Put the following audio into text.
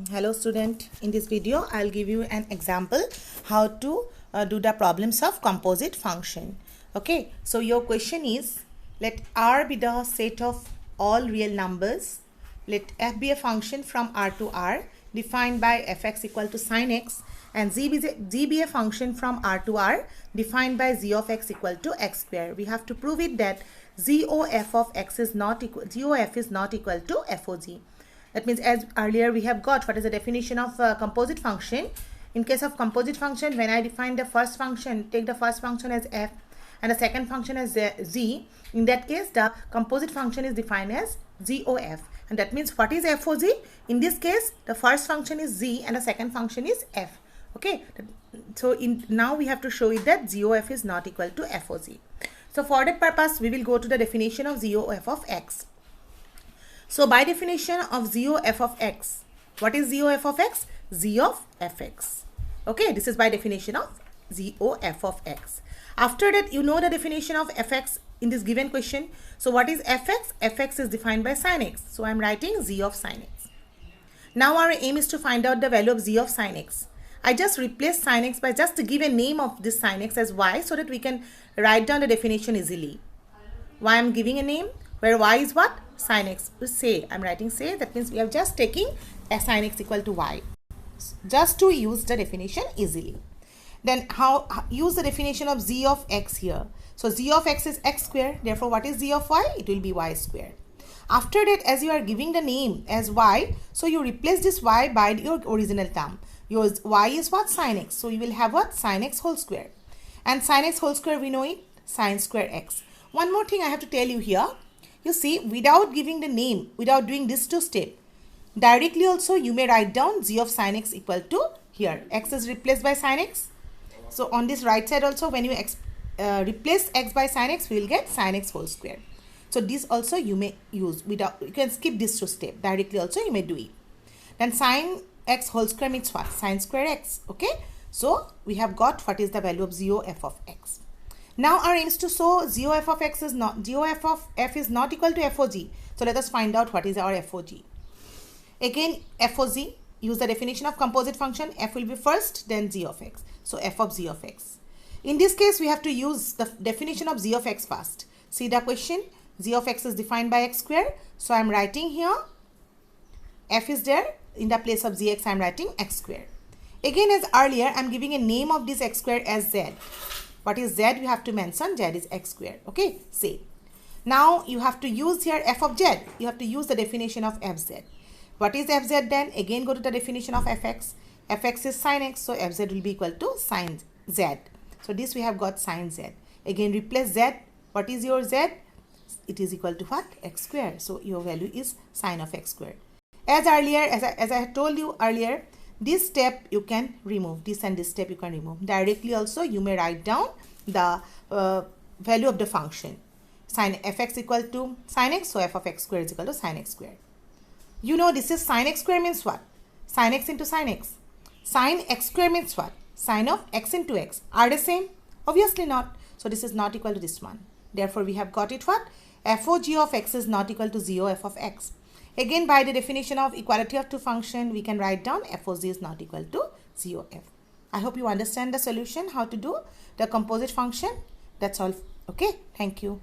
Hello student, in this video I'll give you an example how to do the problems of composite function. Okay, so your question is, let R be the set of all real numbers, let f be a function from R to R defined by fx equal to sin x, and z be a function from R to R defined by z of x equal to x square. We have to prove it that ZOF of x is not equal, ZOF is not equal to FOG. That means, as earlier we have got what is the definition of composite function. In case of composite function, when I define the first function, take the first function as f and the second function as z, in that case the composite function is defined as ZOF. And that means, what is FOG? In this case, the first function is z and the second function is f. Okay, so now we have to show it that ZOF is not equal to FOG. So for that purpose, we will go to the definition of ZOF of x. So by definition of ZOF of x, what is ZOF of x? Z of fx. Okay, this is by definition of ZOF of x. After that, you know the definition of fx in this given question. So what is fx? Fx is defined by sin x. So I am writing z of sin x. Now our aim is to find out the value of z of sin x. I just replace sin x by just to give a name of this sin x as y, so that we can write down the definition easily. Why I am giving a name? Where y is what? Sin x. Say, I am writing say, that means we are just taking a sin x equal to y. Just to use the definition easily. Then how use the definition of z of x here. So z of x is x square. Therefore, what is z of y? It will be y square. After that, as you are giving the name as y, so you replace this y by your original term. Your y is what? Sin x. So you will have what? Sin x whole square. And sin x whole square, we know it, sin square x. One more thing I have to tell you here. You see, without giving the name, without doing this two step, directly also you may write down z of sin x equal to here. X is replaced by sin x. So on this right side also, when you replace x by sin x, we will get sin x whole square. So this also you may use without, you can skip this two step. Directly also you may do it. Then sin x whole square means what? Sin square x. Okay. So we have got what is the value of ZOF of x. Now our aim is to show ZOF of x is not, ZOF of f is not equal to FOG. So let us find out what is our FOG. Again, FOG, use the definition of composite function. F will be first, then z of x. So f of z of x. In this case, we have to use the definition of z of x first. See the question, z of x is defined by x square. So I am writing here, f is there, in the place of zx I am writing x square. Again, as earlier, I am giving a name of this x square as z. What is z? You have to mention z is x square. Okay, say. Now you have to use here f of z. You have to use the definition of fz. What is fz then? Again, go to the definition of fx. Fx is sin x, so fz will be equal to sin z. So this we have got sin z. Again, replace z. What is your z? It is equal to what? X square. So your value is sin of x square. As earlier, as I had told you earlier, this step you can remove, this and this step you can remove. Directly also you may write down the value of the function. Sin fx equal to sin x, so f of x square is equal to sin x square. You know this is sin x square means what? Sin x into sin x. Sin x square means what? Sin of x into x. Are they same? Obviously not. So this is not equal to this one. Therefore we have got it what? FOG of x is not equal to ZOF of x. Again, by the definition of equality of two function, we can write down FOG is not equal to ZOF. I hope you understand the solution, how to do the composite function. That's all. Okay, thank you.